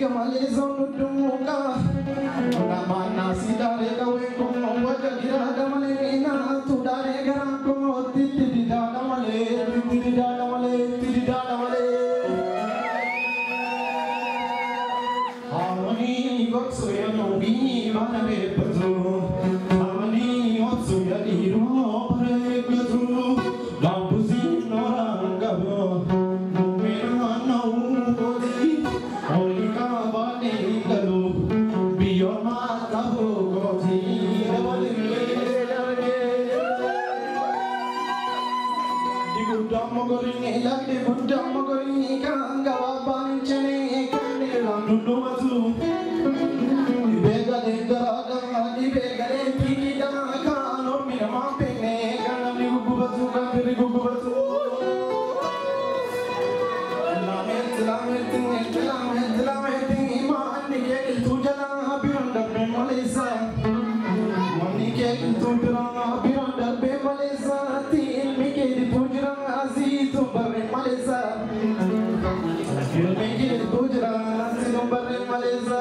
gamale zonu dumuka nama nasi dare kawe ko wajah dira male na tu dare garam ko titi dada male harmoni gotsu ya no bi manave patu harmoni gotsu ya diro pare patu lampusi noranga bo mera no godi holika bani kalu biyo ma kabu godi Damogori lagde damogori kanga banchane kande landu mazu ibega de daraga ibega de tikida kano mirama pene kana gugu bazu kandiri gugu bazu lamet iman ke tujana biranda be malisa mani ke tujana biranda be malisa tin mi ke tujana aziz bare malisa mi ke tujana aziz bare malisa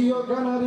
yoga